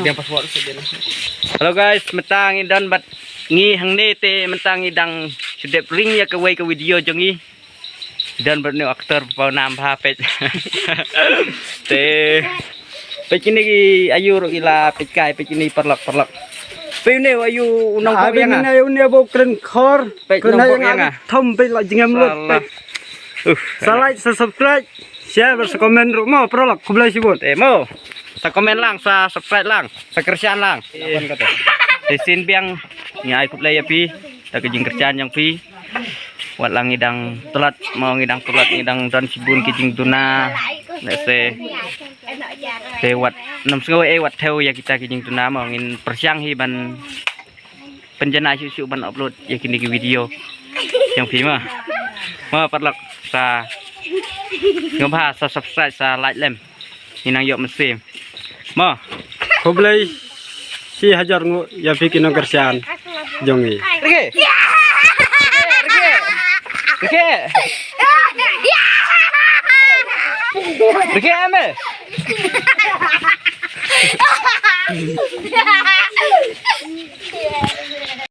yang password saja. Halo guys, mentang idan bat ngi hang ne te mentang idang sedep ring ya ke video jongi. Dan bernu aktor pau nam ha pet. Te pet ini ayu ila pet kai pet ini perlak. Pe ne ayu unang pok yang ah. Ayu ne bo kren khor. Kena yang ah. Thom pe la jingam lut. Salah subscribe, share komen rumah perlak kublai sibut. Mo. Sa komen lang, sa subscribe lang, sa kerjaan lang. Desin biang ni ay kublay pi, ta kijing kerjaan yang pi. Wat lang idang telat mau ngidang telat ngidang dan sibun kijing tuna. Se wat 6 wat theo ya kita kijing tuna mau ngin persiang hi ban penjana susu ban upload ya kini video yang pi mah. Mau perlak sa ngomha sa subscribe sa like lem. Inang yok mesin. Mo, kublai si hajar ngu ya bikin kerjaan jongi. Rike. Rike ame.